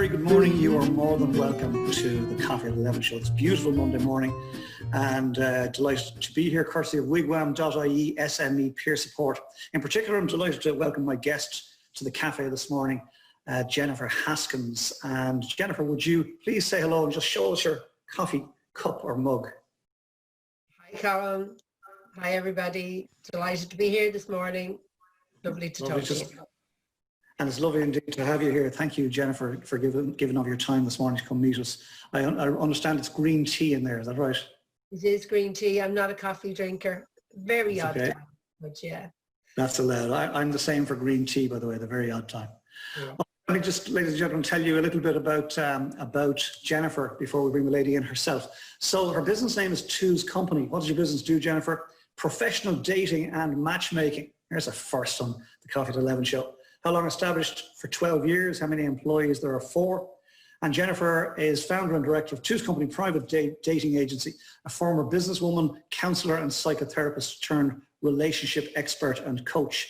very good morning. You are more than welcome to the Coffee at 11 show. It's a beautiful Monday morning and delighted to be here courtesy of wigwam.ie SME peer support. In particular, I'm delighted to welcome my guest to the cafe this morning, Jennifer Haskins. And Jennifer, would you please say hello and just show us your coffee cup or mug? Hi, Colin. Hi, everybody. Delighted to be here this morning. Lovely to talk to you. And it's lovely indeed to have you here. Thank you, Jennifer, for giving of your time this morning to come meet us. I understand it's green tea in there, is that right? It is green tea. I'm not a coffee drinker. Very That's odd okay. time, but yeah. That's allowed. I'm the same for green tea, by the way, the very odd time. Yeah. Let me just, ladies and gentlemen, tell you a little bit about Jennifer before we bring the lady in herself. So her business name is Two's Company. What does your business do, Jennifer? Professional dating and matchmaking. Here's a first on the Coffee at 11 show. How long established? For 12 years. How many employees? There are 4. And Jennifer is founder and director of Two's Company private dating agency, a former businesswoman, counsellor and psychotherapist turned relationship expert and coach.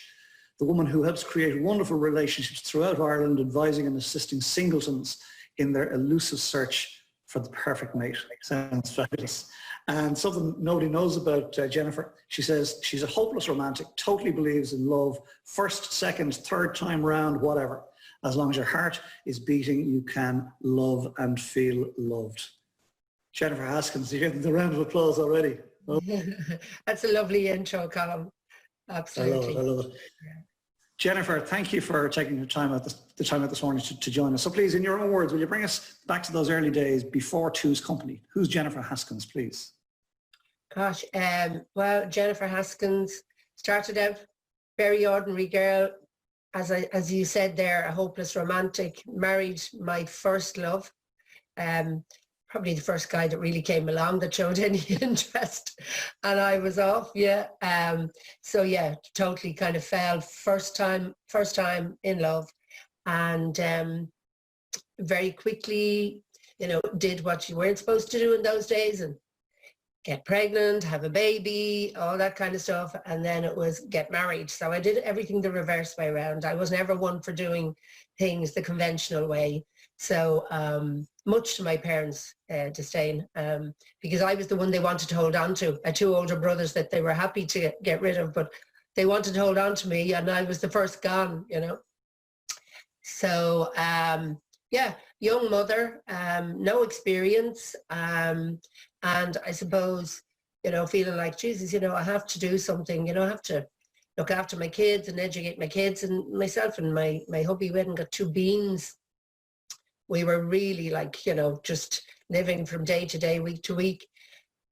The woman who helps create wonderful relationships throughout Ireland, advising and assisting singletons in their elusive search for the perfect mate. Sounds fabulous. And something nobody knows about Jennifer, she says she's a hopeless romantic, totally believes in love, first, second, third time round, whatever. As long as your heart is beating, you can love and feel loved. Jennifer Haskins, you're getting the round of applause already. Oh. That's a lovely intro, Colin. Absolutely. I love it. Yeah. Jennifer, thank you for taking the time out this morning to join us. So please, in your own words, will you bring us back to those early days before Two's Company? Who's Jennifer Haskins, please? Gosh, well, Jennifer Haskins started out very ordinary girl, as you said there, a hopeless romantic. Married my first love, probably the first guy that really came along that showed any interest, and I was off. Yeah, so yeah, totally kind of fell first time in love, and very quickly, did what you weren't supposed to do in those days, and get pregnant, have a baby, all that kind of stuff. And then it was get married. So I did everything the reverse way around. I was never one for doing things the conventional way. So much to my parents' disdain, because I was the one they wanted to hold on to. I had 2 older brothers that they were happy to get rid of, but they wanted to hold on to me, and I was the first gone, So yeah, young mother, no experience, and I suppose, feeling like, Jesus, I have to do something, I have to look after my kids and educate my kids, and myself and my hubby, we hadn't got 2 beans. We were really like, just living from day to day, week to week.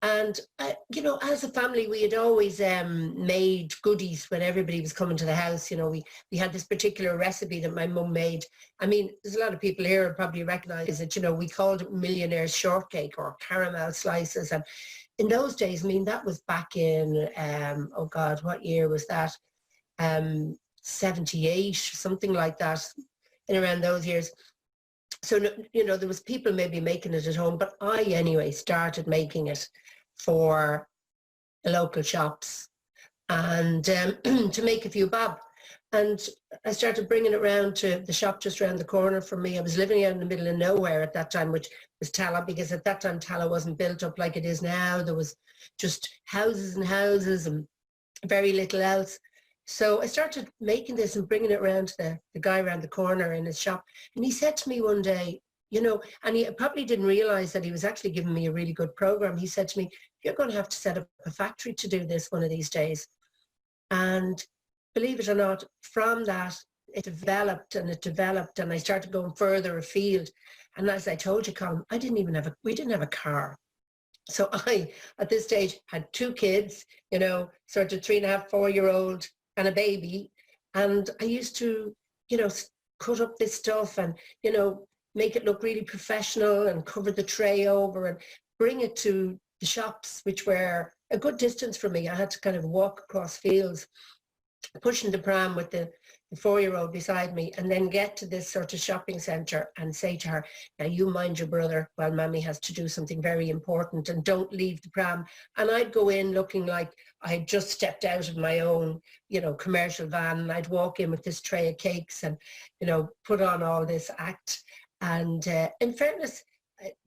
And, as a family, we had always made goodies when everybody was coming to the house. We had this particular recipe that my mum made. I mean, there's a lot of people here who probably recognize it. We called it millionaire's shortcake or caramel slices. And in those days, I mean, that was back in, oh God, what year was that? 78, something like that, in around those years. So, there was people maybe making it at home, but I anyway started making it for the local shops and to make a few bob. And I started bringing it around to the shop just around the corner from me. I was living out in the middle of nowhere at that time, which was Tala, because at that time Tala wasn't built up like it is now. There was just houses and houses and very little else. So I started making this and bringing it around to the guy around the corner in his shop. And he said to me one day, and he probably didn't realize that he was actually giving me a really good program. He said to me, you're going to have to set up a factory to do this one of these days. And believe it or not, from that, it developed and I started going further afield. And as I told you, Colin, we didn't have a car. So I, at this stage, had 2 kids, sort of 3.5, 4-year-old and a baby. And I used to, cut up this stuff and, make it look really professional and cover the tray over and bring it to the shops, which were a good distance from me. I had to kind of walk across fields, pushing the pram with the 4-year-old beside me, and then get to this sort of shopping centre and say to her, now you mind your brother while Mammy has to do something very important, and don't leave the pram. And I'd go in looking like I had just stepped out of my own, commercial van, and I'd walk in with this tray of cakes and, put on all this act. And in fairness,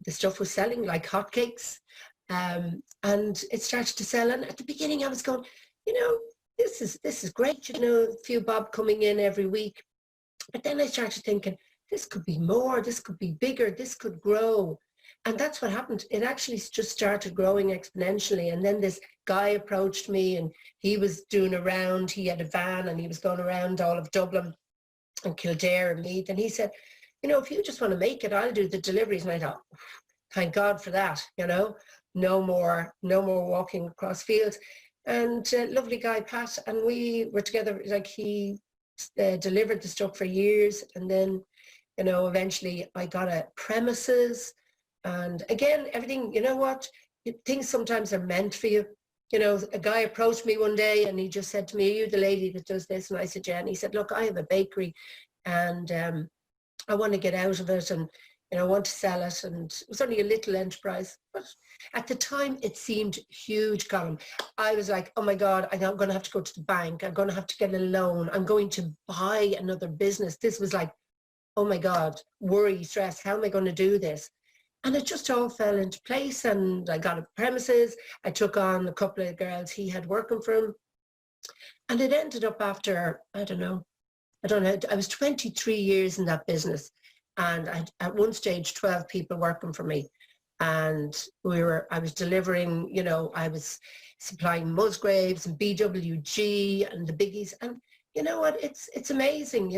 the stuff was selling like hotcakes, and it started to sell. And at the beginning, I was going, this is great, a few bob coming in every week. But then I started thinking, this could be more, this could be bigger, this could grow. And that's what happened. It actually just started growing exponentially. And then this guy approached me, and he was doing a round. He had a van, and he was going around all of Dublin and Kildare and Meath. And he said, if you just want to make it, I'll do the deliveries. And I thought, thank God for that, no more walking across fields. And lovely guy, Pat, and we were together, like he delivered the stuff for years. And then, eventually I got a premises. And again, everything, things sometimes are meant for you. A guy approached me one day, and he just said to me, are you the lady that does this? And I said, yeah. And he said, look, I have a bakery, and I want to get out of it, and I want to sell it. And it was only a little enterprise, but at the time it seemed huge, Colin. I was like, oh my God, I'm going to have to go to the bank. I'm going to have to get a loan. I'm going to buy another business. This was like, oh my God, worry, stress. How am I going to do this? And it just all fell into place. And I got a premises. I took on a couple of girls he had working for him. And it ended up after, I don't know, I was 23 years in that business. And I had at one stage 12 people working for me. And I was delivering, I was supplying Musgraves and BWG and the biggies. And you know what, it's amazing.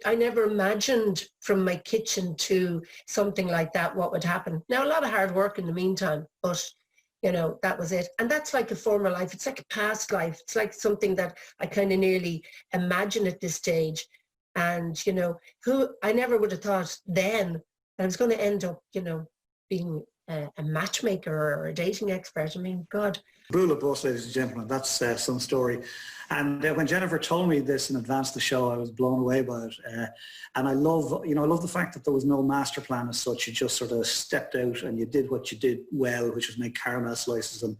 I never imagined from my kitchen to something like that what would happen. Now, a lot of hard work in the meantime, but that was it. And that's like a former life. It's like a past life. It's like something that I kind of nearly imagine at this stage. And, I never would have thought then that I was going to end up, being a matchmaker or a dating expert. I mean, God. Rule of boss, ladies and gentlemen, that's some story. And when Jennifer told me this in advance of the show, I was blown away by it. And I love the fact that there was no master plan as such. You just sort of stepped out and you did what you did well, which was make caramel slices, and,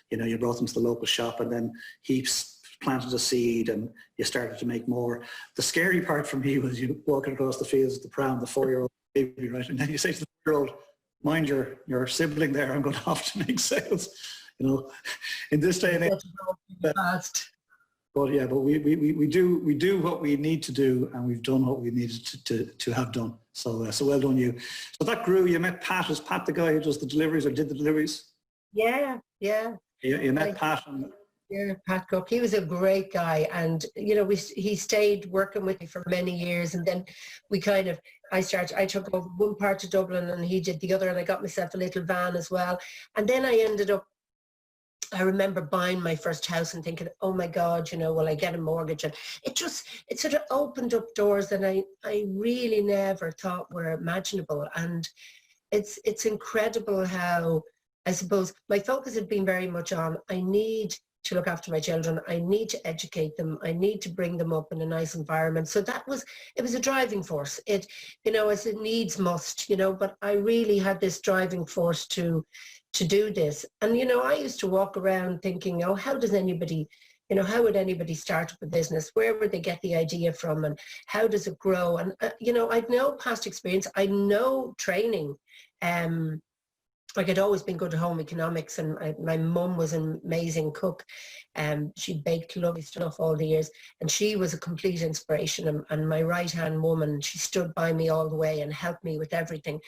you brought them to the local shop, and then heaps planted a seed, and you started to make more. The scary part for me was you walking across the fields with the pram, the 4-year-old baby, right? And then you say to the 4-year-old, mind your sibling there, I'm going off to make sales. In this day and age. But yeah, but we do what we need to do, and we've done what we needed to have done. So well done you. So that grew. You met Pat. Is Pat the guy who does the deliveries or did the deliveries? Yeah. You met Pat. Yeah, Pat Cook. He was a great guy, and he stayed working with me for many years, and then I took over one part of Dublin, and he did the other, and I got myself a little van as well. And then I remember buying my first house and thinking, oh my God, will I get a mortgage? And it sort of opened up doors that I really never thought were imaginable. And it's incredible how, I suppose, my focus had been very much on, I need to look after my children. I need to educate them. I need to bring them up in a nice environment. So it was a driving force. It, as a needs must, but I really had this driving force to do this. And, I used to walk around thinking, how does anybody, how would anybody start up a business? Where would they get the idea from? And how does it grow? And, I'd no past experience. I know training. Like I'd always been good at home economics, and my mum was an amazing cook. She baked lovely stuff all the years, and she was a complete inspiration, and my right-hand woman, she stood by me all the way and helped me with everything.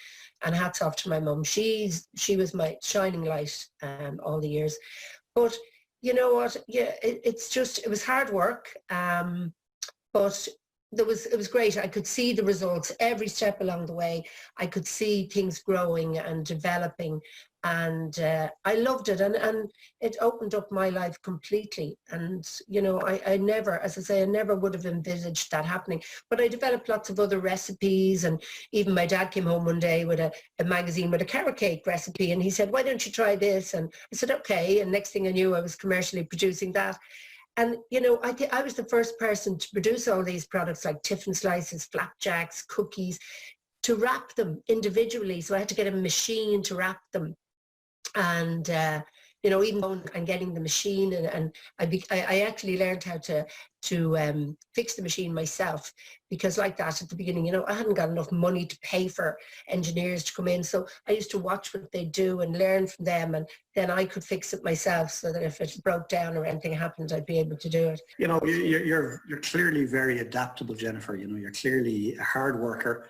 And hats off to my mum. She was my shining light all the years. But you know what? Yeah, it was hard work, but it was great. I could see the results every step along the way. I could see things growing and developing, and I loved it, and it opened up my life completely. And I never, as I say, I never would have envisaged that happening. But I developed lots of other recipes, and even my dad came home one day with a magazine with a carrot cake recipe, and he said, why don't you try this? And I said, okay. And next thing I knew, I was commercially producing that. And, I was the first person to produce all these products like tiffin slices, flapjacks, cookies, to wrap them individually. So I had to get a machine to wrap them. And, you know, even going and getting the machine, and I actually learned how to fix the machine myself, because like that at the beginning, you know, I hadn't got enough money to pay for engineers to come in. So I used to watch what they do and learn from them, and then I could fix it myself, so that if it broke down or anything happened, I'd be able to do it. You know, you're clearly very adaptable, Jennifer. You know, you're clearly a hard worker.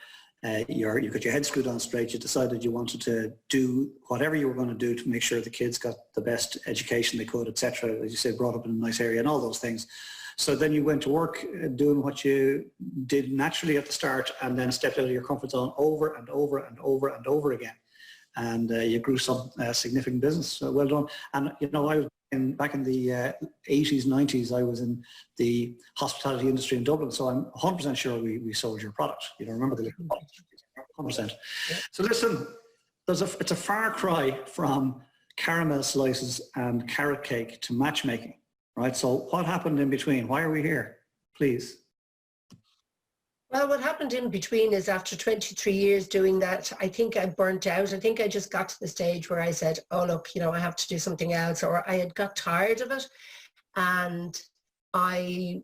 You got your head screwed on straight. You decided you wanted to do whatever you were going to do to make sure the kids got the best education they could, etc. As you say, brought up in a nice area and all those things. So then you went to work doing what you did naturally at the start, and then stepped out of your comfort zone over and over and over and over again. And you grew some significant business. So well done. And, you know, I was back in the 80s, 90s, I was in the hospitality industry in Dublin. So I'm 100% sure we sold your product. You know, remember the little product, 100%. Yeah. So listen, it's a far cry from caramel slices and carrot cake to matchmaking, right? So what happened in between? Why are we here? Please. Well, what happened in between is, after 23 years doing that, I think I burnt out. I think I just got to the stage where I said, oh, look, you know, I have to do something else, or I had got tired of it. And I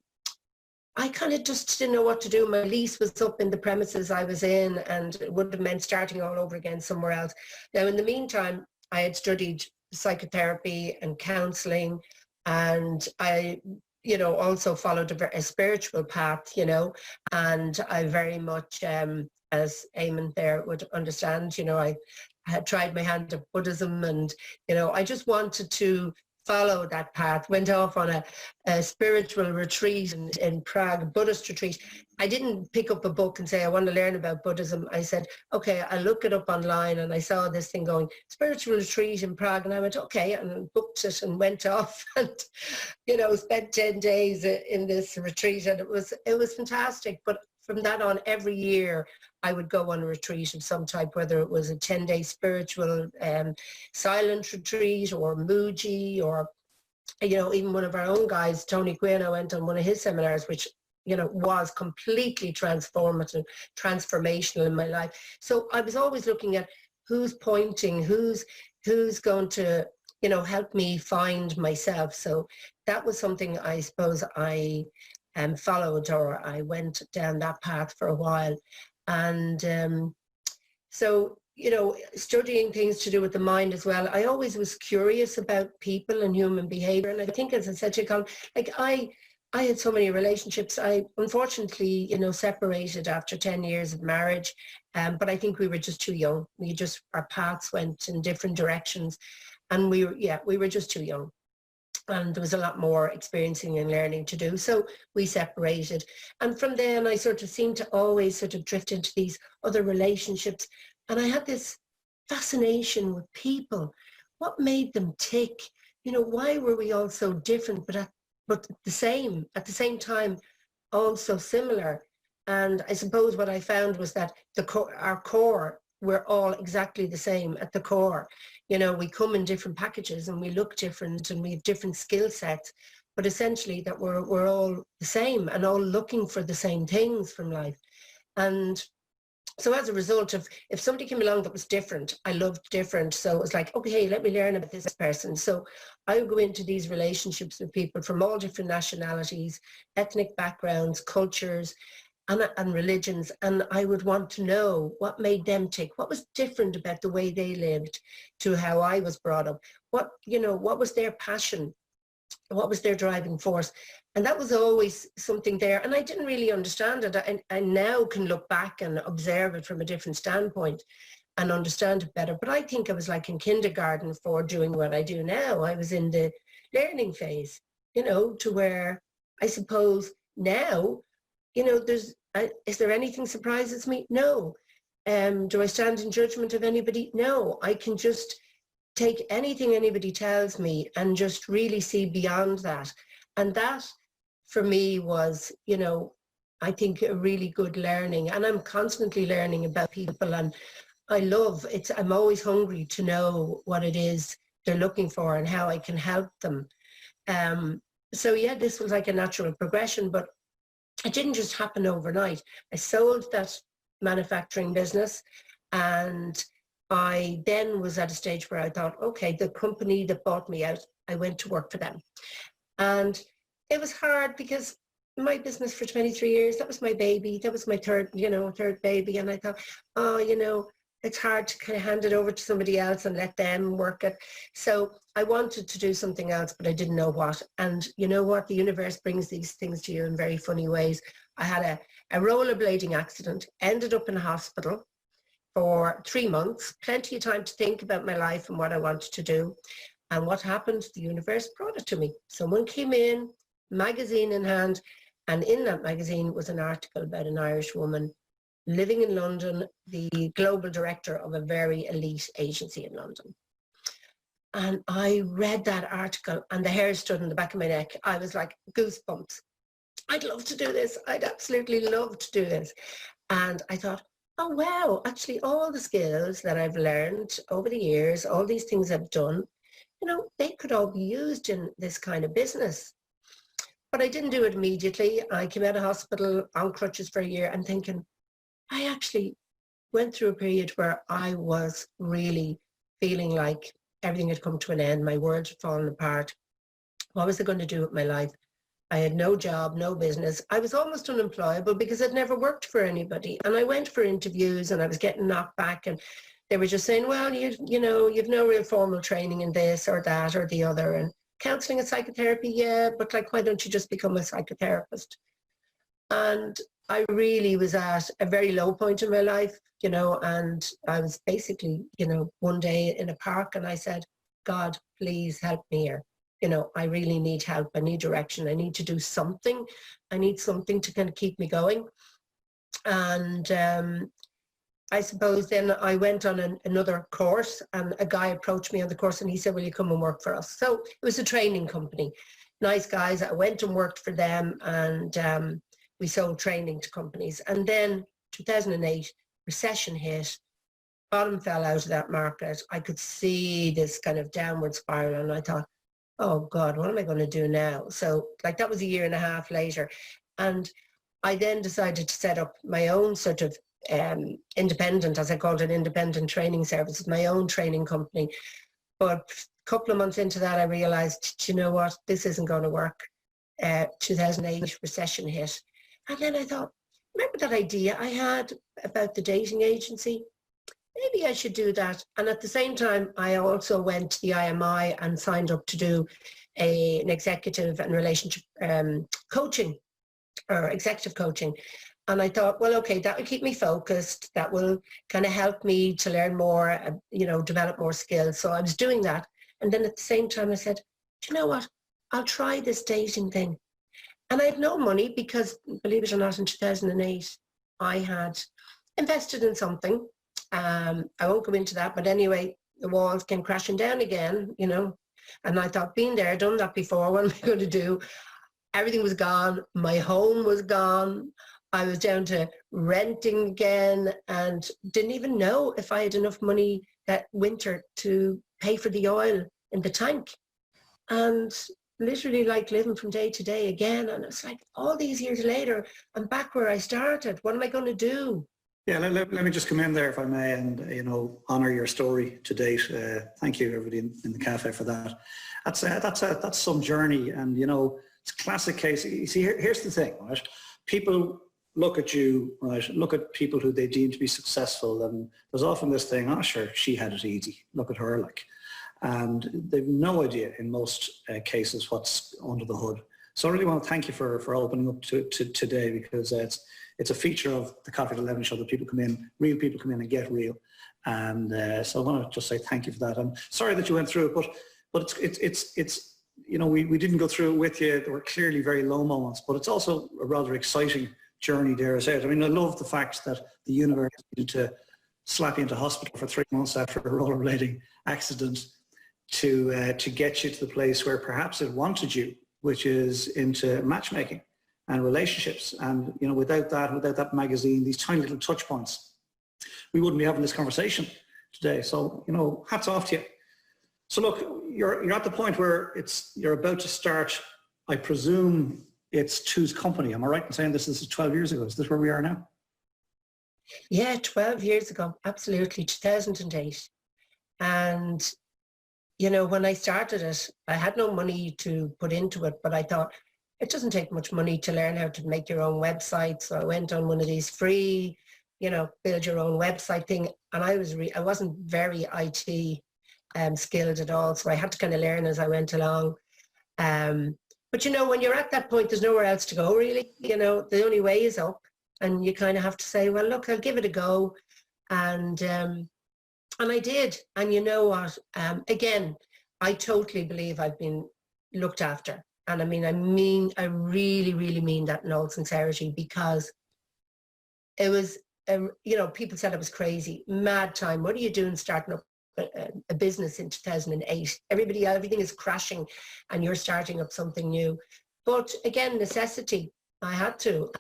kind of just didn't know what to do. My lease was up in the premises I was in, and it would have meant starting all over again somewhere else. Now, in the meantime, I had studied psychotherapy and counselling, and I, you know, also followed a spiritual path, you know, and I very much, as Eamon there would understand, you know, I had tried my hand at Buddhism, and, you know, I just wanted to follow that path. Went off on a spiritual retreat in Prague, a Buddhist retreat. I didn't pick up a book and say, I want to learn about Buddhism. I said, okay, I'll look it up online. And I saw this thing going, spiritual retreat in Prague. And I went, okay, and booked it and went off and, you know, spent 10 days in this retreat. And it was fantastic. But from that on, every year I would go on a retreat of some type, whether it was a 10-day spiritual silent retreat, or Muji, or, you know, even one of our own guys, Tony Quinn, I went on one of his seminars, which, you know, was completely transformational in my life. So I was always looking at who's pointing, who's going to, you know, help me find myself. So that was something I suppose I followed, or I went down that path for a while. And so, you know, studying things to do with the mind as well. I always was curious about people and human behavior. And I think, as I said to you, like I had so many relationships. I unfortunately, you know, separated after 10 years of marriage. But I think we were just too young. Our paths went in different directions, and we were just too young. And there was a lot more experiencing and learning to do. So we separated. And from then I sort of seemed to always sort of drift into these other relationships. And I had this fascination with people. What made them tick? You know, why were we all so different, but the same, at the same time, all so similar? And I suppose what I found was that our core, we're all exactly the same at the core. You know, we come in different packages and we look different and we have different skill sets, but essentially that we're all the same and all looking for the same things from life. And so as a result of, if somebody came along that was different, I loved different. So it was like, okay, let me learn about this person. So I would go into these relationships with people from all different nationalities, ethnic backgrounds, cultures, and religions, and I would want to know what made them tick, what was different about the way they lived to how I was brought up, what was their passion, what was their driving force. And that was always something there, and I didn't really understand it. I now can look back and observe it from a different standpoint and understand it better. But I think I was like in kindergarten for doing what I do now. I was in the learning phase, you know, to where I suppose now, you know, is there anything surprises me? No. Do I stand in judgment of anybody? No. I can just take anything anybody tells me and just really see beyond that. And that, for me, was, you know, I think a really good learning. And I'm constantly learning about people, and I'm always hungry to know what it is they're looking for and how I can help them. So yeah, this was like a natural progression, but it didn't just happen overnight. I sold that manufacturing business, and I then was at a stage where I thought, okay, the company that bought me out, I went to work for them. And it was hard because my business for 23 years, that was my baby. That was my third baby. And I thought, oh, it's hard to kind of hand it over to somebody else and let them work it. So I wanted to do something else, but I didn't know what. And you know what? The universe brings these things to you in very funny ways. I had a rollerblading accident, ended up in a hospital for 3 months, plenty of time to think about my life and what I wanted to do. And what happened? The universe brought it to me. Someone came in, magazine in hand, and in that magazine was an article about an Irish woman living in London, the global director of a very elite agency in London. And I read that article and the hair stood on the back of my neck. I was like, goosebumps. I'd love to do this. I'd absolutely love to do this. And I thought, oh, wow, actually all the skills that I've learned over the years, all these things I've done, they could all be used in this kind of business. But I didn't do it immediately. I came out of hospital on crutches for a year and thinking, I actually went through a period where I was really feeling like everything had come to an end. My world had fallen apart. What was I going to do with my life? I had no job, no business. I was almost unemployable because I'd never worked for anybody. And I went for interviews and I was getting knocked back and they were just saying, well, you've no real formal training in this or that or the other. And counseling and psychotherapy, yeah, but like, why don't you just become a psychotherapist? And I really was at a very low point in my life, and I was basically, one day in a park and I said, God, please help me here. I really need help. I need direction. I need to do something. I need something to kind of keep me going. And I suppose then I went on another course and a guy approached me on the course and he said, will you come and work for us? So it was a training company. Nice guys. I went and worked for them and we sold training to companies. And then 2008, recession hit, bottom fell out of that market. I could see this kind of downward spiral and I thought, oh God, what am I going to do now? So like that was a year and a half later. And I then decided to set up my own sort of independent, as I called it, independent training services, my own training company. But a couple of months into that, I realized, you know what, this isn't going to work. 2008 recession hit. And then I thought, remember that idea I had about the dating agency? Maybe I should do that. And at the same time, I also went to the IMI and signed up to do an executive and relationship coaching or executive coaching. And I thought, well, okay, that will keep me focused. That will kind of help me to learn more, develop more skills. So I was doing that. And then at the same time, I said, do you know what? I'll try this dating thing. And I had no money because, believe it or not, in 2008, I had invested in something. I won't go into that, but anyway, the walls came crashing down again, and I thought, been there, done that before, what am I going to do? Everything was gone. My home was gone. I was down to renting again and didn't even know if I had enough money that winter to pay for the oil in the tank. And literally like living from day to day again. And it's like all these years later, I'm back where I started. What am I going to do? Yeah, let me just come in there if I may and, honour your story to date. Thank you everybody in the cafe for that. That's some journey and, it's a classic case. You see, here's the thing, right? People look at you, right? Look at people who they deem to be successful and there's often this thing, oh sure, she had it easy. Look at her like. And they've no idea in most cases what's under the hood. So I really want to thank you for opening up to today because it's a feature of the Coffee at 11 show that people come in, real people come in and get real. And so I want to just say thank you for that. I'm sorry that you went through it, but it's we didn't go through it with you. There were clearly very low moments, but it's also a rather exciting journey, dare I say it. I mean, I love the fact that the universe needed to slap you into hospital for 3 months after a rollerblading accident to get you to the place where perhaps it wanted you, which is into matchmaking and relationships. And, without that magazine, these tiny little touch points, we wouldn't be having this conversation today. So, hats off to you. So look, you're at the point where you're about to start, I presume it's Two's company. Am I right in saying this is 12 years ago? Is this where we are now? Yeah, 12 years ago, absolutely, 2008. And, you know, when I started it, I had no money to put into it, but I thought it doesn't take much money to learn how to make your own website. So I went on one of these free, you know, build your own website thing. And I wasn't very IT skilled at all. So I had to kind of learn as I went along. But, you know, when you're at that point, there's nowhere else to go, really. You know, the only way is up. And you kind of have to say, well, look, I'll give it a go. And I did. And you know what? Again, I totally believe I've been looked after. And I really, really mean that in all sincerity, because it was, you know, people said I was crazy, mad time. What are you doing starting up a business in 2008? Everything is crashing and you're starting up something new. But again, necessity, I had to.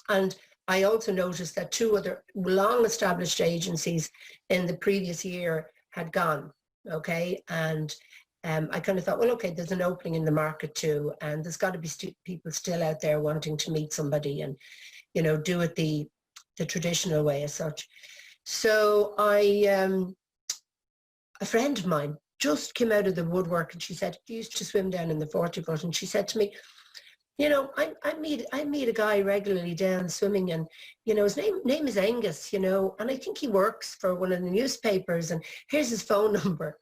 And I also noticed that 2 other long-established agencies in the previous year had gone, okay? And I kind of thought, well, okay, there's an opening in the market too, and there's got to be people still out there wanting to meet somebody and, you know, do it the traditional way as such. So a friend of mine just came out of the woodwork, and she said, she used to swim down in the 40-foot, and she said to me, you know, I meet a guy regularly down swimming, and, you know, his name is Angus, you know, and I think he works for one of the newspapers, and here's his phone number.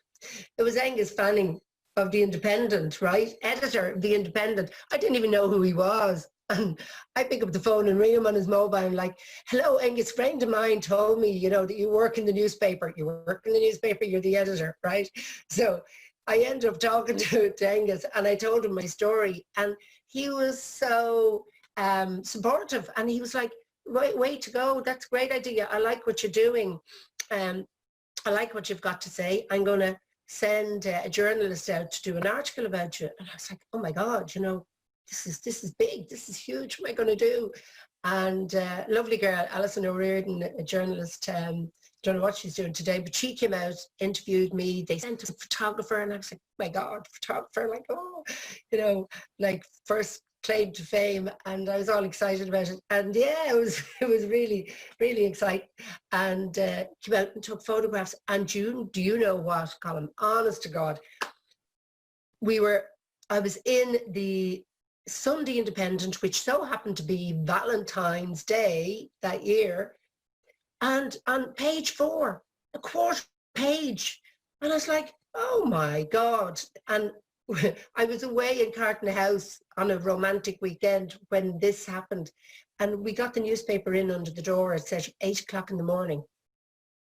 It was Angus Fanning of The Independent, right? Editor of The Independent. I didn't even know who he was. And I pick up the phone and ring him on his mobile and like, hello, Angus, friend of mine told me, you know, that you work in the newspaper. You work in the newspaper, you're the editor, right? So I ended up talking to Angus, and I told him my story, and he was so supportive, and he was like, right, way to go. That's a great idea. I like what you're doing. I like what you've got to say. I'm going to send a journalist out to do an article about you. And I was like, oh my God, you know, this is big. This is huge. What am I going to do? And lovely girl, Alison O'Riordan, a journalist, don't know what she's doing today, but she came out, interviewed me. They sent a photographer, and I was like, oh my God, photographer, like, oh, you know, like first claim to fame, and I was all excited about it. And yeah, it was really, really exciting. And came out and took photographs. And do you know what, Colin? Honest to God, I was in the Sunday Independent, which so happened to be Valentine's Day that year, and on page 4, a quarter page, and I was like, oh my God. And I was away in Carton House on a romantic weekend when this happened, and we got the newspaper in under the door. It said 8 o'clock in the morning.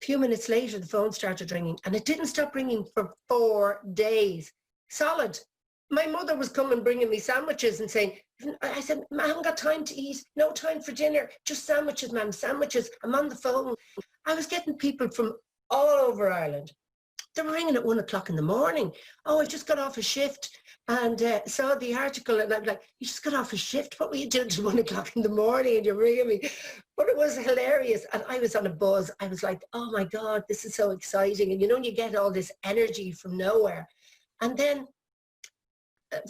A few minutes later, the phone started ringing, and it didn't stop ringing for 4 days solid. My mother was coming bringing me sandwiches and saying, I said, I haven't got time to eat, no time for dinner, just sandwiches, ma'am, sandwiches. I'm on the phone. I was getting people from all over Ireland. They were ringing at 1 o'clock in the morning. Oh, I just got off a shift and saw the article, and I'm like, you just got off a shift? What were you doing till 1 o'clock in the morning and you're ringing me? But it was hilarious, and I was on a buzz. I was like, oh my God, this is so exciting. And you know, you get all this energy from nowhere. And then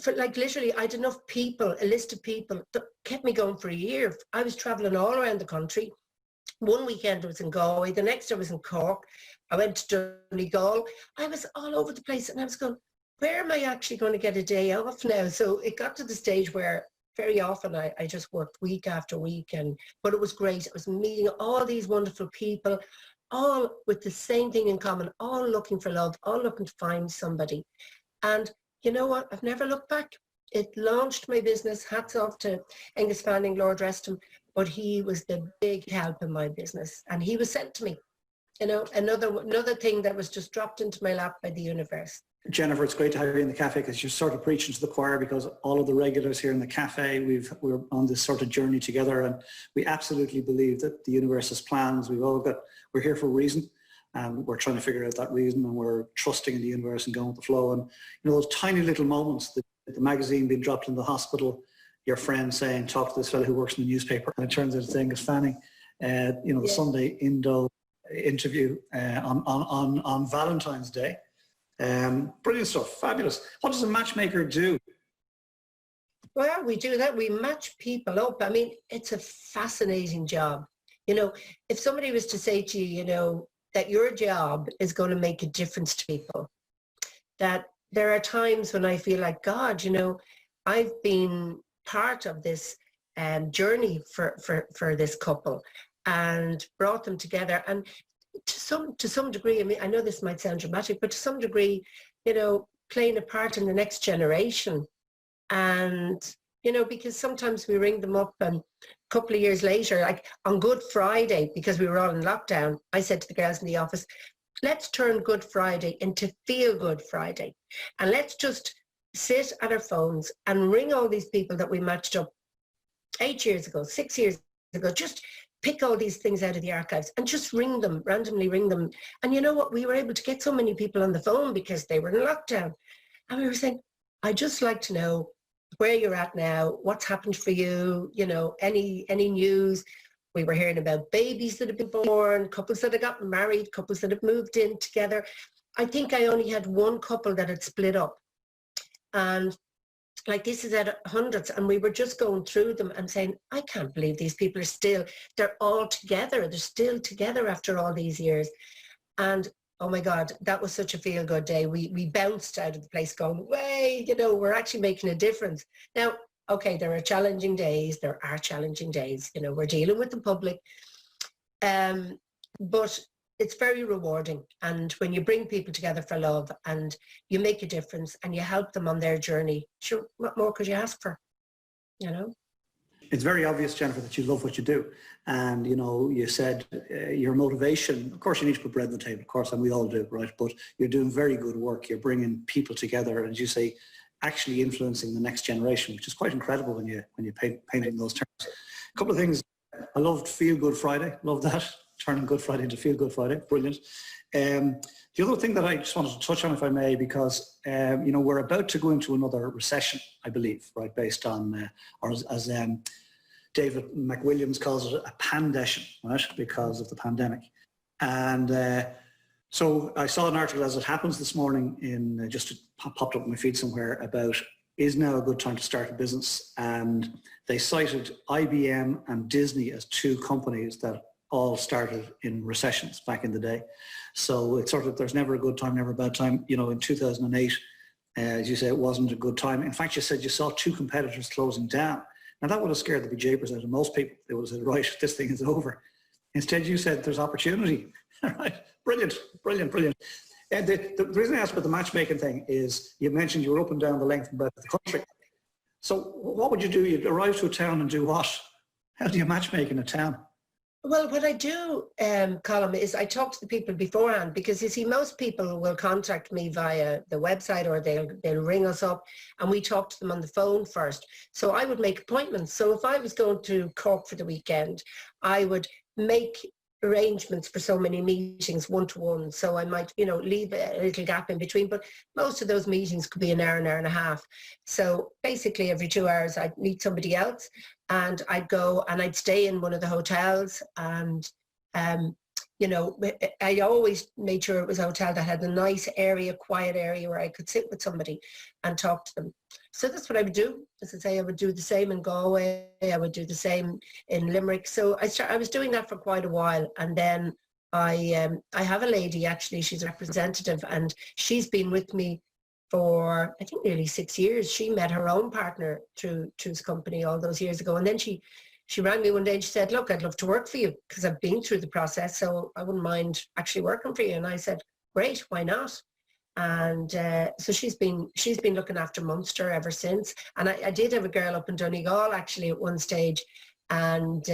for like literally, I had enough people, a list of people that kept me going for a year. I was traveling all around the country. One weekend I was in Galway, the next I was in Cork. I went to Donegal. I was all over the place, and I was going, where am I actually going to get a day off now? So it got to the stage where very often I just worked week after week, but it was great. I was meeting all these wonderful people, all with the same thing in common, all looking for love, all looking to find somebody. And you know what? I've never looked back. It launched my business. Hats off to Angus Fanning, Lord rest him, but he was the big help in my business, and he was sent to me. You know, another thing that was just dropped into my lap by the universe. Jennifer, it's great to have you in the cafe, because you're sort of preaching to the choir, because all of the regulars here in the cafe, we're on this sort of journey together, and we absolutely believe that the universe has plans. We're here for a reason, and we're trying to figure out that reason, and we're trusting in the universe and going with the flow. And you know, those tiny little moments, the magazine being dropped in the hospital, your friend saying, talk to this fellow who works in the newspaper, and it turns out it's Angus Fanning, you know, the Sunday Indo interview on Valentine's Day. Brilliant stuff, fabulous. What does a matchmaker do? Well, we do that. We match people up. I mean, it's a fascinating job. You know, if somebody was to say to you, you know, that your job is going to make a difference to people, that there are times when I feel like, God, you know, I've been part of this journey for this couple and brought them together. And to some degree, I mean, I know this might sound dramatic, but to some degree, you know, playing a part in the next generation. And, you know, because sometimes we ring them up and a couple of years later, like on Good Friday, because we were all in lockdown, I said to the girls in the office, let's turn Good Friday into Feel Good Friday. And let's just sit at our phones and ring all these people that we matched up 8 years ago, 6 years ago, just pick all these things out of the archives and just ring them, randomly ring them. And you know what? We were able to get so many people on the phone because they were in lockdown. And we were saying, I'd just like to know where you're at now, what's happened for you, you know, any news. We were hearing about babies that have been born, couples that have gotten married, couples that have moved in together. I think I only had one couple that had split up. And like this is at hundreds, and we were just going through them and saying, I can't believe these people are still, they're all together. They're still together after all these years. And oh my God, that was such a feel-good day. We bounced out of the place going, way, you know, we're actually making a difference. Now, okay, there are challenging days. There are challenging days. You know, we're dealing with the public. But it's very rewarding. And when you bring people together for love and you make a difference and you help them on their journey, sure, what more could you ask for, you know? It's very obvious, Jennifer, that you love what you do. And, you know, you said your motivation, of course, you need to put bread on the table, of course, and we all do, right? But you're doing very good work. You're bringing people together, and as you say, actually influencing the next generation, which is quite incredible when you paint it in those terms. A couple of things. I loved Feel Good Friday. Love that. Turning Good Friday into Feel Good Friday. Brilliant. The other thing that I just wanted to touch on, if I may, because, you know, we're about to go into another recession, I believe, right, based on, or as David McWilliams calls it, a pandession, right, because of the pandemic. And so I saw an article as it happens this morning in, just popped up on my feed somewhere, about is now a good time to start a business. And they cited IBM and Disney as two companies that all started in recessions back in the day. So it's sort of, there's never a good time, never a bad time. You know, in 2008, as you say, it wasn't a good time. In fact, you said you saw two competitors closing down. Now that would have scared the bejeepers out of most people. They would have said, right, this thing is over. Instead, you said there's opportunity. Right? Brilliant, brilliant, brilliant. And the reason I asked about the matchmaking thing is you mentioned you were up and down the length and breadth of the country. So what would you do? You'd arrive to a town and do what? How do you matchmake in a town? Well, what I do, Colin, is I talk to the people beforehand, because you see, most people will contact me via the website, or they'll ring us up and we talk to them on the phone first. So I would make appointments. So if I was going to Cork for the weekend, I would make arrangements for so many meetings one-to-one. So I might, you know, leave a little gap in between, but most of those meetings could be an hour and a half. So basically every 2 hours I'd meet somebody else, and I'd go and I'd stay in one of the hotels. And you know, I always made sure it was a hotel that had a nice area, quiet area where I could sit with somebody and talk to them. So that's what I would do. As I say, I would do the same in Galway. I would do the same in Limerick. So I was doing that for quite a while. And then I have a lady, actually, she's a representative, and she's been with me for, I think, nearly 6 years. She met her own partner through his company all those years ago. And then she rang me one day and she said, look, I'd love to work for you because I've been through the process, so I wouldn't mind actually working for you. And I said, great, why not? And so she's been looking after Munster ever since. And I did have a girl up in Donegal actually at one stage. And,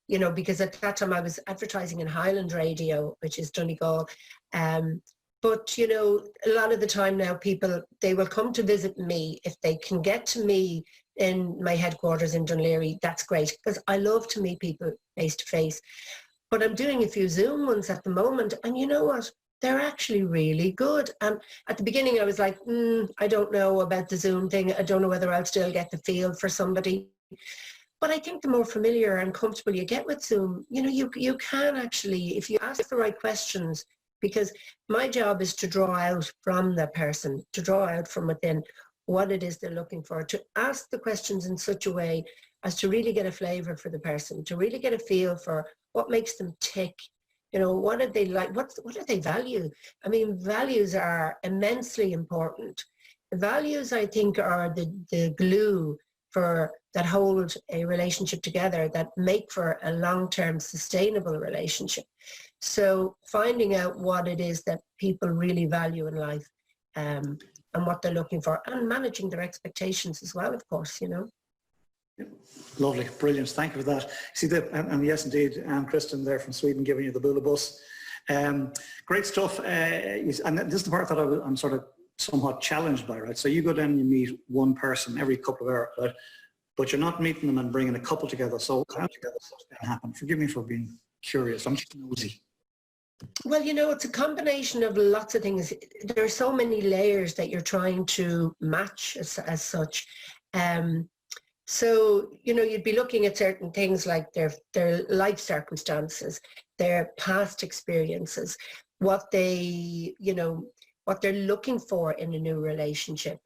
you know, because at that time I was advertising in Highland Radio, which is Donegal. But, you know, a lot of the time now people, they will come to visit me. If they can get to me in my headquarters in Dunleary, that's great, because I love to meet people face to face. But I'm doing a few Zoom ones at the moment, and you know what? They're actually really good. And at the beginning I was like, I don't know about the Zoom thing. I don't know whether I'll still get the feel for somebody. But I think the more familiar and comfortable you get with Zoom, you know, you can actually, if you ask the right questions, because my job is to draw out from the person, to draw out from within what it is they're looking for, to ask the questions in such a way as to really get a flavor for the person, to really get a feel for what makes them tick. You know, what do they like? What do they value? I mean, values are immensely important. Values, I think, are the glue for that hold a relationship together, that make for a long-term sustainable relationship. So finding out what it is that people really value in life, and what they're looking for, and managing their expectations as well, of course, you know. Lovely, brilliant. Thank you for that. See that, and yes, indeed, Kristen there from Sweden giving you the Bula bus. Great stuff. And this is the part that I'm sort of somewhat challenged by, right? So you go down and you meet one person every couple of hours, right? But you're not meeting them and bringing a couple together. So how does that happen? Forgive me for being curious. I'm just nosy. Well, you know, it's a combination of lots of things. There are so many layers that you're trying to match as such. So, you know, you'd be looking at certain things like their life circumstances, their past experiences, what they, you know, what they're looking for in a new relationship.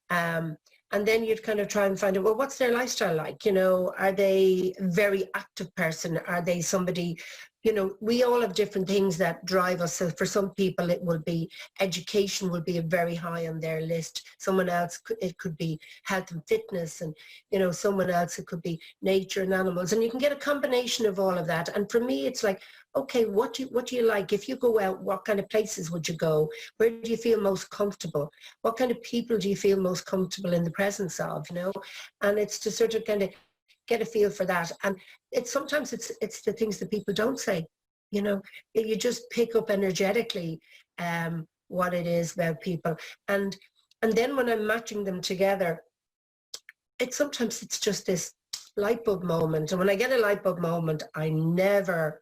And then you'd kind of try and find out, well, what's their lifestyle like? You know, are they a very active person? Are they somebody, you know, we all have different things that drive us. So for some people, it will be education will be very high on their list. Someone else, it could be health and fitness, and, you know, someone else, it could be nature and animals. And you can get a combination of all of that. And for me, it's like, okay, what do you like? If you go out, what kind of places would you go? Where do you feel most comfortable? What kind of people do you feel most comfortable in the presence of, you know? And it's to sort of kind of get a feel for that. And sometimes it's the things that people don't say, you know, you just pick up energetically what it is about people. And then when I'm matching them together, sometimes it's just this light bulb moment. And when I get a light bulb moment, I never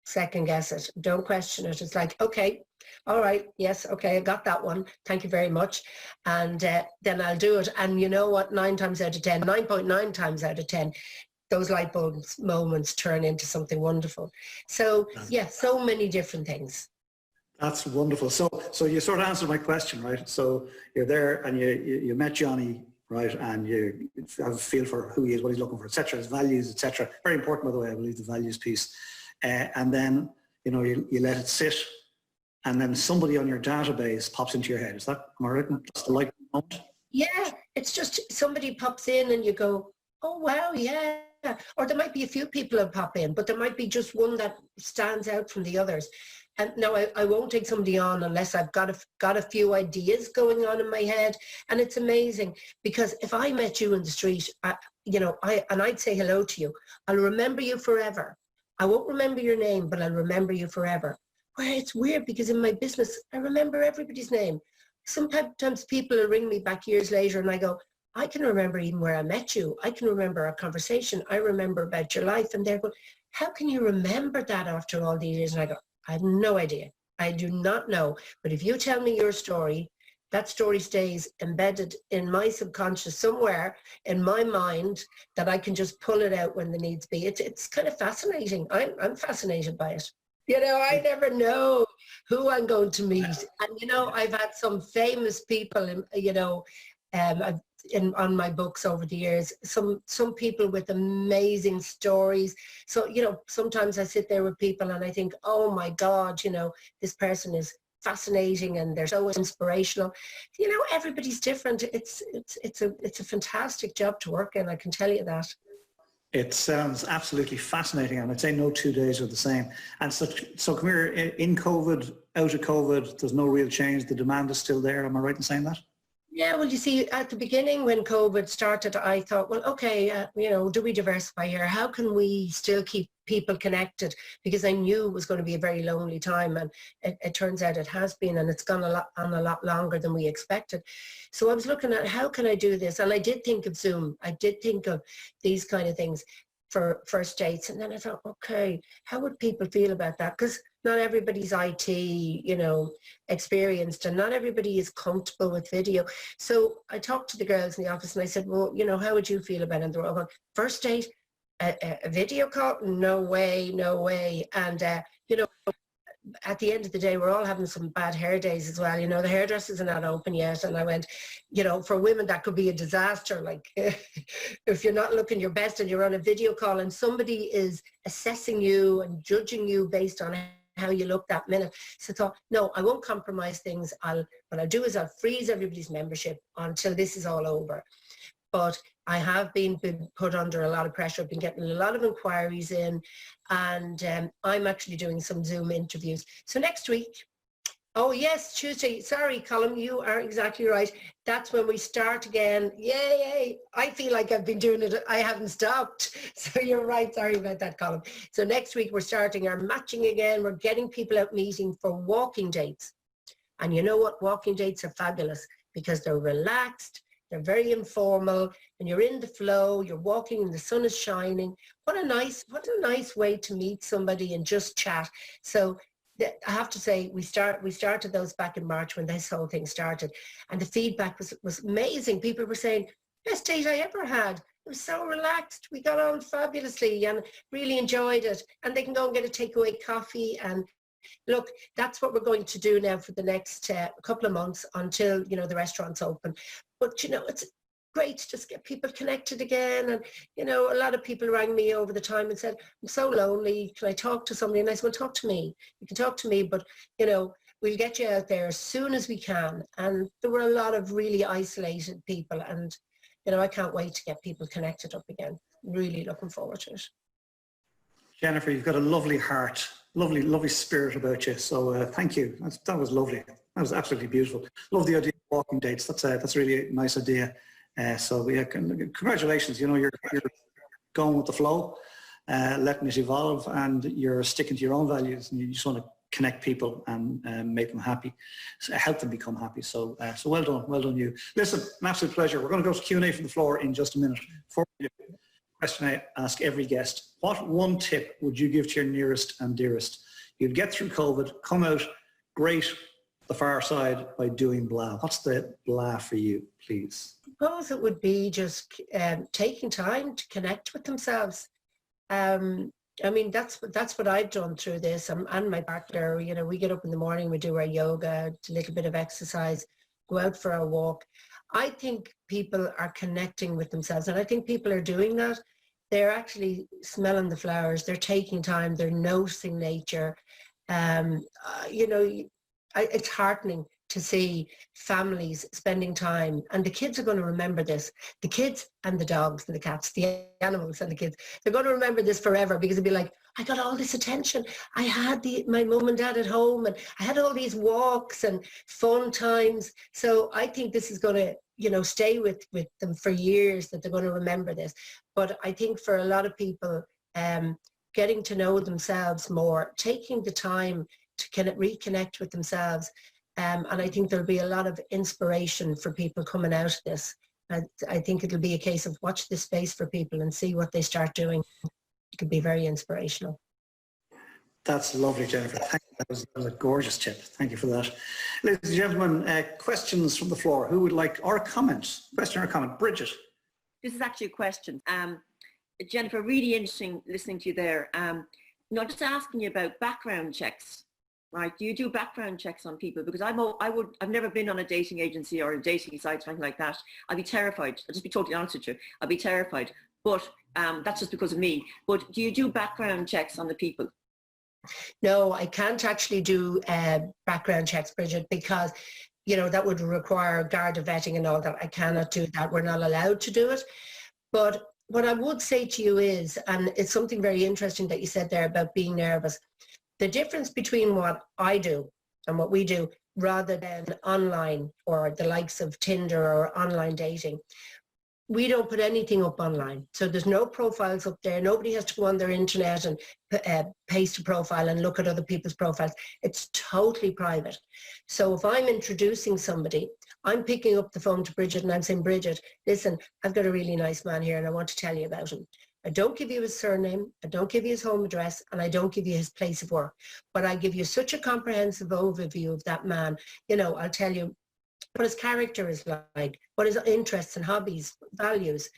second guess it. Don't question it. It's like, okay, all right, yes, okay, I got that one. Thank you very much. And then I'll do it. And you know what? 9 times out of 10, 9.9 times out of 10, those light bulb moments turn into something wonderful. So yeah, so many different things. That's wonderful. So you sort of answered my question, right? So you're there and you met Johnny, right? And you have a feel for who he is, what he's looking for, etc., his values, etc. Very important, by the way, I believe, the values piece. And then, you know, you let it sit, and then somebody on your database pops into your head. Is that, am I right? That's the light moment? Yeah, it's just somebody pops in and you go, oh, wow, yeah. Or there might be a few people that pop in, but there might be just one that stands out from the others. And no, I won't take somebody on unless I've got a few ideas going on in my head. And it's amazing, because if I met you in the street, you know, I'd say hello to you, I'll remember you forever. I won't remember your name, but I'll remember you forever. Where it's weird, because in my business, I remember everybody's name. Sometimes people will ring me back years later and I go, I can remember even where I met you. I can remember our conversation. I remember about your life. And they're going, how can you remember that after all these years? And I go, I have no idea. I do not know. But if you tell me your story, that story stays embedded in my subconscious somewhere in my mind, that I can just pull it out when the needs be. It's kind of fascinating. I'm fascinaid by it. You know, I never know who I'm going to meet. And, you know, I've had some famous people, you know, on my books over the years, some people with amazing stories. So, you know, sometimes I sit there with people and I think, oh my God, you know, this person is fascinating and they're so inspirational. You know, everybody's different. It's a fantastic job to work in, I can tell you that. It sounds absolutely fascinating, and I'd say no 2 days are the same. And so come here, in COVID, out of COVID, there's no real change. The demand is still there. Am I right in saying that? Yeah, well, you see, at the beginning when COVID started, I thought, well, okay, you know, do we diversify here? How can we still keep people connected? Because I knew it was going to be a very lonely time, and it turns out it has been, and it's gone on a lot longer than we expected. So I was looking at how can I do this? And I did think of Zoom. I did think of these kind of things for first dates. And then I thought, okay, how would people feel about that? Because not everybody's IT, you know, experienced, and not everybody is comfortable with video. So I talked to the girls in the office and I said, well, you know, how would you feel about it? And they were all going, first date, a video call? No way, no way. And, you know, at the end of the day, we're all having some bad hair days as well. You know, the hairdressers are not open yet. And I went, you know, for women, that could be a disaster. Like if you're not looking your best and you're on a video call and somebody is assessing you and judging you based on how you look that minute. So I thought, no, I won't compromise things. What I'll do is I'll freeze everybody's membership until this is all over. But I have been put under a lot of pressure. I've been getting a lot of inquiries in, and I'm actually doing some Zoom interviews. So next week, oh yes, Tuesday, sorry, Colin, you are exactly right. That's when we start again. Yay. I feel like I've been doing it. I haven't stopped. So you're right. Sorry about that, Colin. So next week, we're starting our matching again. We're getting people out meeting for walking dates. And you know what? Walking dates are fabulous because they're relaxed. They're very informal, and you're in the flow. You're walking, and the sun is shining. What a nice way to meet somebody and just chat. So I have to say, we started those back in March when this whole thing started, and the feedback was amazing. People were saying, best date I ever had. It was so relaxed. We got on fabulously and really enjoyed it. And they can go and get a takeaway coffee. And look, that's what we're going to do now for the next couple of months until, you know, the restaurant's open. But, you know, it's great to just get people connected again. And, you know, a lot of people rang me over the time and said, I'm so lonely. Can I talk to somebody? And I said, well, talk to me. You can talk to me, but, you know, we'll get you out there as soon as we can. And there were a lot of really isolated people. And, you know, I can't wait to get people connected up again. Really looking forward to it. Jennifer, you've got a lovely heart, lovely spirit about you. So thank you. That was lovely. That was absolutely beautiful. Love the idea of walking dates. That's really a nice idea. So yeah, congratulations. You know, you're going with the flow, letting it evolve, and you're sticking to your own values, and you just want to connect people and make them happy, so help them become happy. So so well done you. Listen, an absolute pleasure. We're going to go to Q&A from the floor in just a minute. Before we do, question I ask every guest: what one tip would you give to your nearest and dearest? You'd get through COVID, come out great, the far side by doing blah. What's the blah for you, please? I suppose it would be just taking time to connect with themselves. I mean, that's what I've done through this, and my partner. You know, we get up in the morning, we do our yoga, a little bit of exercise, go out for our walk. I think people are connecting with themselves, and I think people are doing that. They're actually smelling the flowers. They're taking time. They're noticing nature. You know, it's heartening to see families spending time, and the kids are going to remember this. The kids and the dogs and the cats, the animals and the kids, they're going to remember this forever, because it'll be like, I got all this attention. I had my mum and dad at home, and I had all these walks and fun times. So I think this is going to, you know, stay with them for years, that they're going to remember this. But I think for a lot of people, getting to know themselves more, taking the time to reconnect with themselves. And I think there'll be a lot of inspiration for people coming out of this. I think it'll be a case of watch this space for people and see what they start doing. It could be very inspirational. That's lovely, Jennifer. Thank you. That was a gorgeous tip. Thank you for that. Ladies and gentlemen, questions from the floor. Who would like, or comments? Question or comment? Bridget. This is actually a question. Jennifer, really interesting listening to you there. Not just asking you about background checks. Right? Do you do background checks on people? Because I've never been on a dating agency or a dating site or anything like that. I'd be terrified. I'll just be totally honest with you. I'd be terrified. But that's just because of me. But do you do background checks on the people? No, I can't actually do background checks, Bridget, because, you know, that would require Garda vetting and all that. I cannot do that. We're not allowed to do it. But what I would say to you is, and it's something very interesting that you said there about being nervous. The difference between what I do and what we do, rather than online or the likes of Tinder or online dating, we don't put anything up online. So there's no profiles up there. Nobody has to go on their internet and paste a profile and look at other people's profiles. It's totally private. So if I'm introducing somebody, I'm picking up the phone to Bridget and I'm saying, Bridget, listen, I've got a really nice man here and I want to tell you about him. I don't give you his surname, I don't give you his home address, and I don't give you his place of work. But I give you such a comprehensive overview of that man. You know, I'll tell you what his character is like, what his interests and hobbies, values.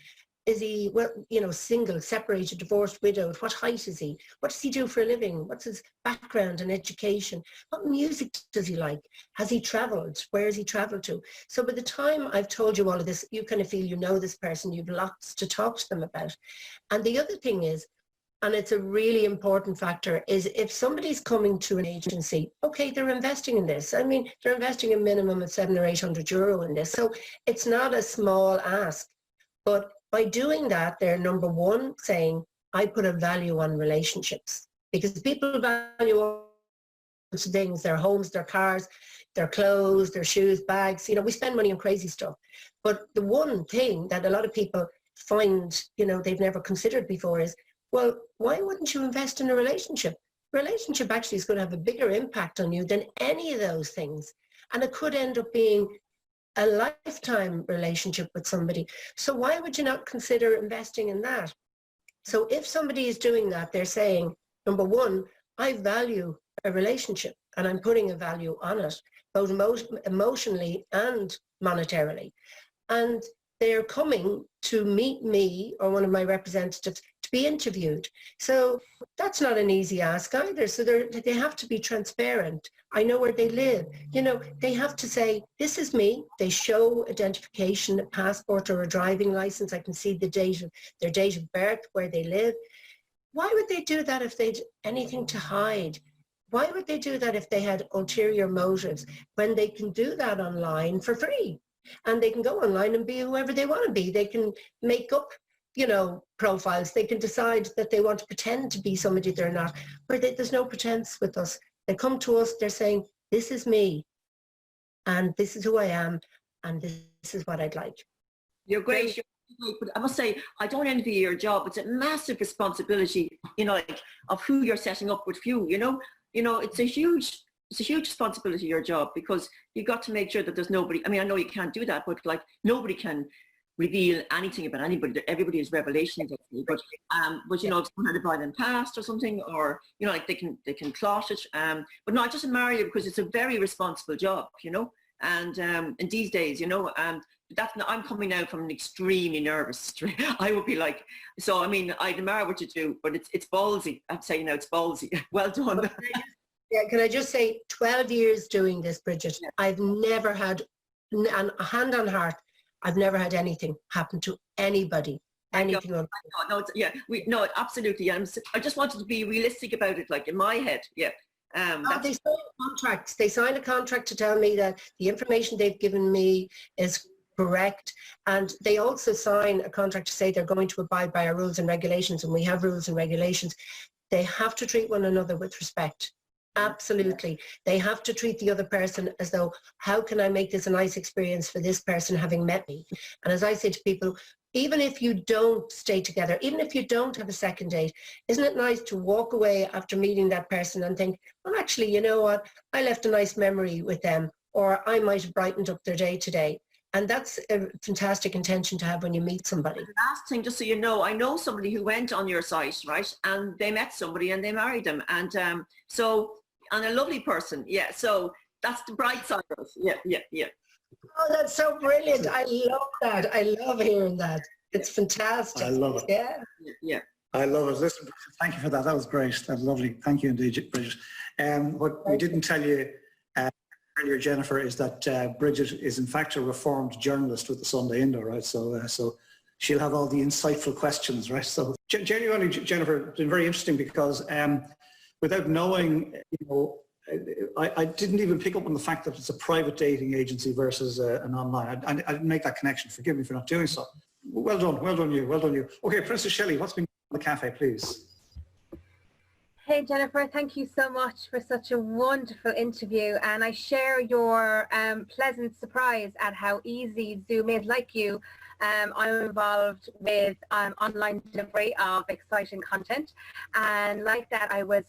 Is he, well, you know, single, separated, divorced, widowed? What height is he? What does he do for a living? What's his background and education? What music does he like? Has he traveled? Where has he traveled to? So by the time I've told you all of this, you kind of feel you know this person, you've lots to talk to them about. And the other thing is, and it's a really important factor, is if somebody's coming to an agency, okay, they're investing in this. I mean, they're investing a minimum of €700 or €800 in this. So it's not a small ask. But by doing that, they're number one saying, I put a value on relationships, because people value all sorts of things, their homes, their cars, their clothes, their shoes, bags. You know, we spend money on crazy stuff. But the one thing that a lot of people find, you know, they've never considered before is, well, why wouldn't you invest in a relationship? Relationship actually is going to have a bigger impact on you than any of those things. And it could end up being a lifetime relationship with somebody. So why would you not consider investing in that? So if somebody is doing that, they're saying, number one, I value a relationship and I'm putting a value on it, both emotionally and monetarily. And they're coming to meet me or one of my representatives to be interviewed. So that's not an easy ask either. So they have to be transparent. I know where they live. You know, they have to say, this is me. They show identification, a passport or a driving license. I can see the date of their date of birth, where they live. Why would they do that if they'd anything to hide? Why would they do that if they had ulterior motives, when they can do that online for free? And they can go online and be whoever they want to be. They can make up, you know, profiles. They can decide that they want to pretend to be somebody they're not. But there's no pretense with us. They come to us, they're saying, this is me, and this is who I am, and this is what I'd like. You're great. But I must say, I don't envy your job. It's a massive responsibility, you know, like, of who you're setting up with you, you know. It's a huge responsibility, your job, because you've got to make sure that there's nobody. I mean, I know you can't do that, but like, nobody can reveal anything about anybody. Everybody is revelations, but you know, if someone had a violent past or something, or, you know, like, they can clot it. But no, I just admire you, because it's a very responsible job, you know. And these days, you know, I'm coming out from an extremely nervous. I would be like, so I mean, I admire what you do, but it's ballsy. I'm saying now, it's ballsy. Well done. Yeah, can I just say, 12 years doing this, Bridget, yeah. I've never had, and hand on heart, I've never had anything happen to anybody. Anything. No, absolutely. I just wanted to be realistic about it, like, in my head. Yeah. They sign contracts. They sign a contract to tell me that the information they've given me is correct, and they also sign a contract to say they're going to abide by our rules and regulations, and we have rules and regulations. They have to treat one another with respect. Absolutely. They have to treat the other person as though, how can I make this a nice experience for this person having met me? And as I say to people, even if you don't stay together, even if you don't have a second date, isn't it nice to walk away after meeting that person and think, well, actually, you know what? I left a nice memory with them, or I might have brightened up their day today. And that's a fantastic intention to have when you meet somebody. The last thing, just so you know, I know somebody who went on your site, right? And they met somebody and they married them. And and a lovely person. Yeah. So that's the bright side of it. Yeah. Oh, that's so brilliant. I love that. I love hearing that. It's fantastic. I love it. Yeah. I love it. Listen, thank you for that. That was great. That's lovely. Thank you indeed, Bridget. What we didn't tell you earlier, Jennifer, is that Bridget is in fact a reformed journalist with the Sunday Indo, right? So she'll have all the insightful questions, right? So genuinely, Jennifer, it's been very interesting, because without knowing, you know, I didn't even pick up on the fact that it's a private dating agency versus an online. I didn't make that connection. Forgive me for not doing so. Well done you. Okay, Princess Shelley, what's been on the cafe, please? Hey Jennifer, thank you so much for such a wonderful interview, and I share your pleasant surprise at how easy Zoom is. Like you, I'm involved with online delivery of exciting content, and like that I was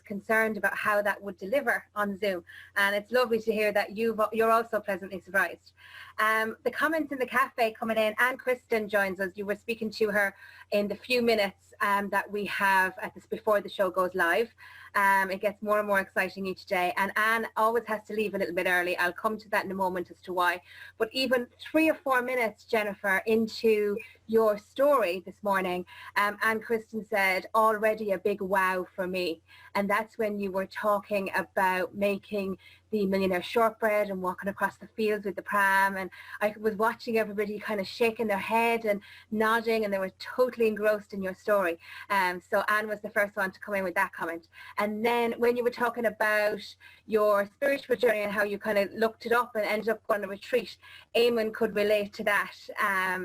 concerned about how that would deliver on Zoom, and it's lovely to hear that you're also pleasantly surprised. The comments in the cafe coming in, and Kristen joins us. You were speaking to her in the few minutes that we have at this before the show goes live. It gets more and more exciting each day, and Anne always has to leave a little bit early. I'll come to that in a moment as to why. But even 3 or 4 minutes, Jennifer, into your story this morning, Anne Kristen said, already a big wow for me. And that's when you were talking about making the millionaire shortbread and walking across the fields with the pram, and I was watching everybody kind of shaking their head and nodding, and they were totally engrossed in your story. So Anne was the first one to come in with that comment. And then when you were talking about your spiritual journey and how you kind of looked it up and ended up going on a retreat, Eamon could relate to that.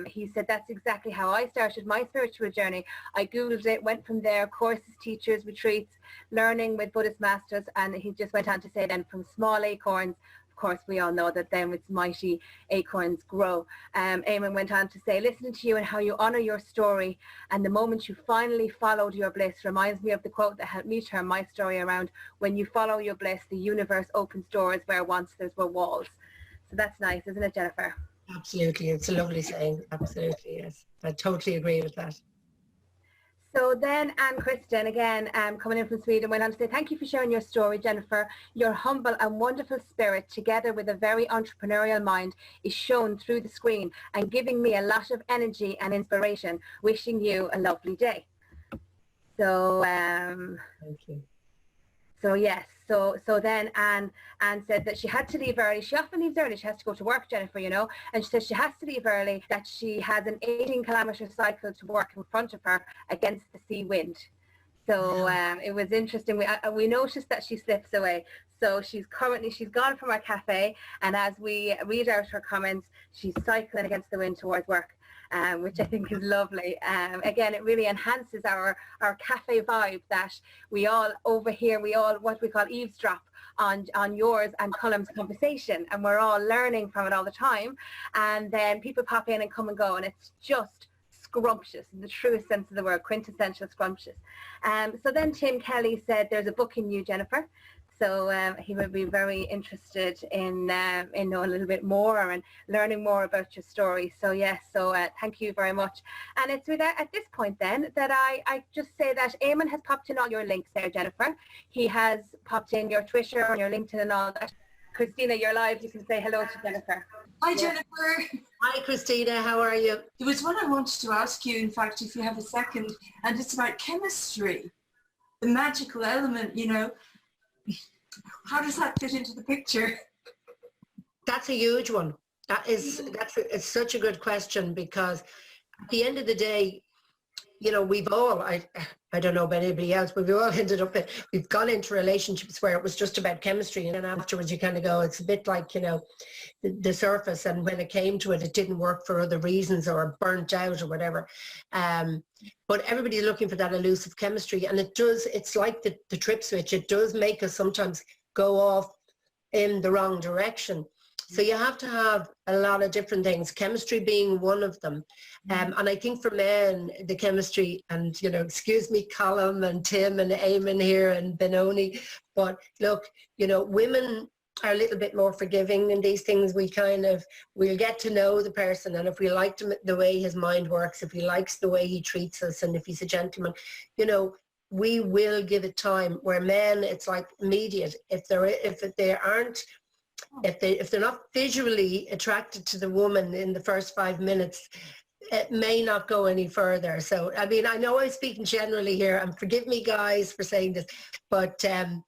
He said, that's exactly how I started my spiritual journey. I Googled it, went from there, courses, teachers, retreats, learning with Buddhist masters, and he just went on to say then from small acorns, of course we all know that then with mighty acorns grow. Eamon went on to say, listening to you and how you honor your story and the moment you finally followed your bliss reminds me of the quote that helped me turn my story around: when you follow your bliss, the universe opens doors where once there were walls. So that's nice, isn't it, Jennifer? Absolutely. It's a lovely saying. Absolutely, yes. I totally agree with that. So then Anne Kristen, again, coming in from Sweden, went on to say, thank you for sharing your story, Jennifer. Your humble and wonderful spirit, together with a very entrepreneurial mind, is shown through the screen and giving me a lot of energy and inspiration. Wishing you a lovely day. So, Thank you. So yes, so then Anne said that she had to leave early. She often leaves early. She has to go to work, Jennifer, you know, and she says she has to leave early, that she has an 18-kilometre cycle to work in front of her against the sea wind. So it was interesting. We noticed that she slips away. So she's gone from our cafe, and as we read out her comments, she's cycling against the wind towards work. Which I think is lovely. Again, it really enhances our cafe vibe that we all overhear, we all what we call eavesdrop on yours and Colum's conversation, and we're all learning from it all the time. And then people pop in and come and go, and it's just scrumptious in the truest sense of the word, quintessential scrumptious. So then Tim Kelly said, there's a book in you, Jennifer. So he would be very interested in knowing a little bit more and learning more about your story. So yes, so thank you very much. And it's with at this point then that I just say that Eamon has popped in all your links there, Jennifer. He has popped in your Twitter and your LinkedIn and all that. Christina, you're live. You can say hello to Jennifer. Hi, Jennifer. Hi, Christina. How are you? There was one I wanted to ask you, in fact, if you have a second, and it's about chemistry, the magical element, you know. How does that fit into the picture? That's a huge one. It's such a good question, because at the end of the day, you know, we've all, I don't know about anybody else, but we've all ended up, we've gone into relationships where it was just about chemistry, and then afterwards you kind of go, it's a bit like, you know, the surface, and when it came to it, it didn't work for other reasons or burnt out or whatever. But everybody's looking for that elusive chemistry, and it's like the trip switch. It does make us sometimes go off in the wrong direction. So you have to have a lot of different things, chemistry being one of them. And I think for men, the chemistry, and, you know, excuse me, Colm and Tim and Eamon here and Benoni, but look, you know, women are a little bit more forgiving in these things. We'll get to know the person, and if we like the way his mind works, if he likes the way he treats us, and if he's a gentleman, you know, we will give it time. Where men, it's like immediate. If they're not visually attracted to the woman in the first 5 minutes, it may not go any further. So, I mean, I know I'm speaking generally here, and forgive me guys for saying this, but, and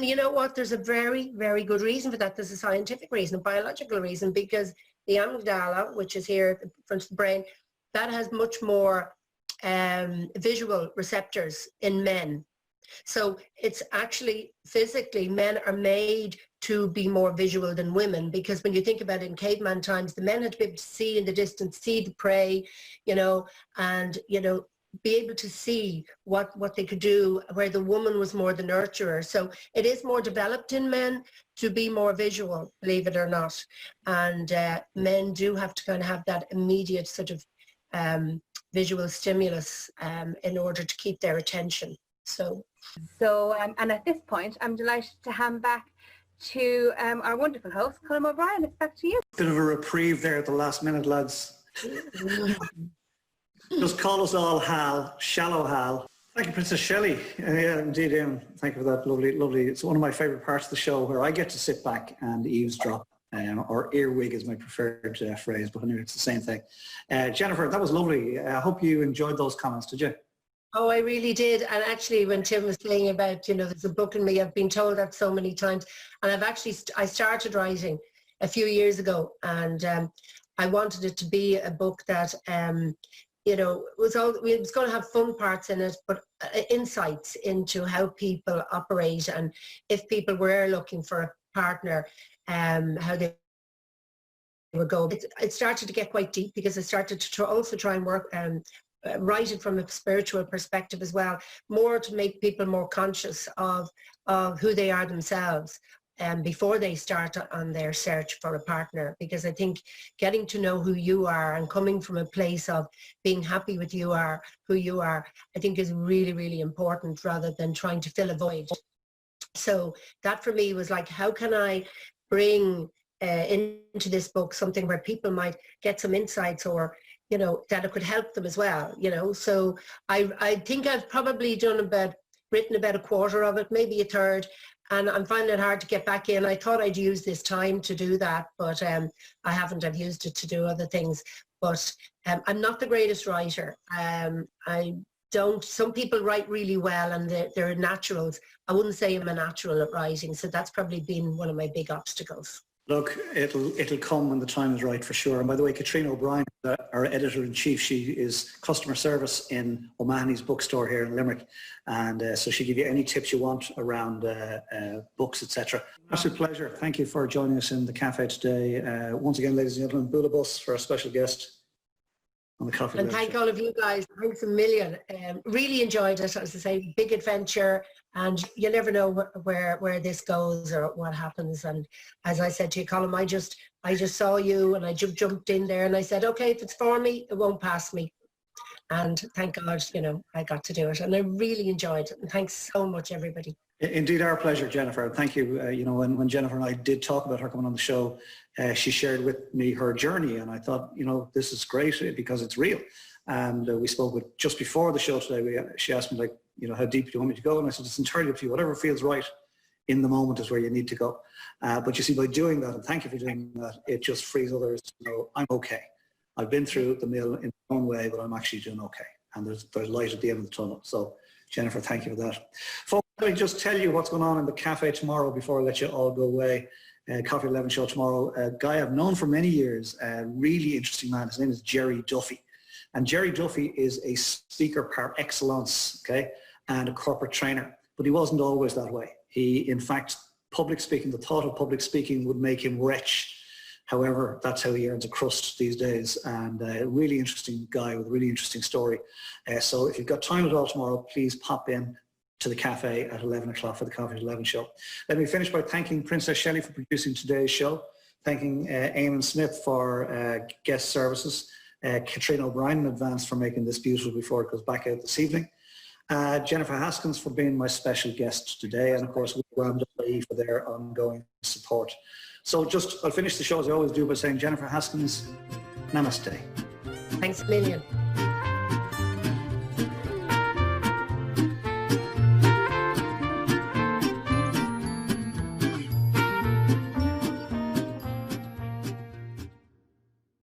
you know what, there's a very, very good reason for that. There's a scientific reason, a biological reason, because the amygdala, which is here at the front of the brain, that has much more visual receptors in men. So it's actually physically, men are made to be more visual than women, because when you think about it, in caveman times, the men had to be able to see in the distance, see the prey, you know, and, you know, be able to see what they could do, where the woman was more the nurturer. So it is more developed in men to be more visual, believe it or not. And men do have to kind of have that immediate sort of visual stimulus in order to keep their attention. So and at this point, I'm delighted to hand back to our wonderful host, Colm O'Brien. It's back to you. Bit of a reprieve there at the last minute, lads. Just call us all Hal, Shallow Hal. Thank you, Princess Shelley. Yeah, indeed, thank you for that. Lovely. It's one of my favourite parts of the show where I get to sit back and eavesdrop, or earwig is my preferred phrase, but anyway, it's the same thing. Jennifer, that was lovely. I hope you enjoyed those comments, did you? Oh, I really did. And actually, when Tim was saying about, there's a book in me, I've been told that so many times. And I started writing a few years ago, and I wanted it to be a book that, it was going to have fun parts in it, but insights into how people operate, and if people were looking for a partner, how they would go. It started to get quite deep because I started to also try and work write it from a spiritual perspective as well, more to make people more conscious of who they are themselves before they start on their search for a partner. Because I think getting to know who you are and coming from a place of being happy with who you are, I think is really, really important, rather than trying to fill a void. So that for me was like, how can I bring into this book something where people might get some insights, or that it could help them as well, So I think I've probably written about a quarter of it, maybe a third, and I'm finding it hard to get back in. I thought I'd use this time to do that, but I haven't. I've used it to do other things. But I'm not the greatest writer. Some people write really well and they're naturals. I wouldn't say I'm a natural at writing, so that's probably been one of my big obstacles. Look, it'll come when the time is right, for sure. And by the way, Katrina O'Brien, our editor-in-chief, she is customer service in O'Mahony's bookstore here in Limerick. And so she'll give you any tips you want around books, etc. Absolute pleasure. Thank you for joining us in the cafe today. Once again, ladies and gentlemen, Boolabus for our special guest on the Coffee. And thank all of you guys. Thanks a million. Really enjoyed it. As I say, big adventure, and you never know where this goes or what happens. And as I said to you, Colin, I just saw you and I jumped in there and I said, okay, if it's for me, it won't pass me. And thank God, I got to do it, and I really enjoyed it. And thanks so much, everybody. Indeed, our pleasure, Jennifer. Thank you. When Jennifer and I did talk about her coming on the show, she shared with me her journey, and I thought, this is great because it's real. And we spoke just before the show today. She asked me, how deep do you want me to go? And I said, it's entirely up to you. Whatever feels right in the moment is where you need to go. But you see, by doing that, and thank you for doing that, it just frees others to know, I'm okay. I've been through the mill in my own way, but I'm actually doing okay. And there's light at the end of the tunnel. So, Jennifer, thank you for that. Folks, let me just tell you what's going on in the cafe tomorrow before I let you all go away. Coffee 11 show tomorrow. A guy I've known for many years, a really interesting man. His name is Gerry Duffy. And Gerry Duffy is a speaker par excellence, okay, and a corporate trainer. But he wasn't always that way. He, in fact, public speaking, the thought of public speaking would make him rich. However, that's how he earns a crust these days, and a really interesting guy with a really interesting story. So if you've got time at all tomorrow, please pop in to the cafe at 11 o'clock for the Coffee at 11 show. Let me finish by thanking Princess Shelley for producing today's show, thanking Eamon Smith for guest services, Katrina O'Brien in advance for making this beautiful before it goes back out this evening, Jennifer Haskins for being my special guest today, and of course, William Duffy for their ongoing support. So I'll finish the show as I always do by saying, Jennifer Haskins, namaste. Thanks a million.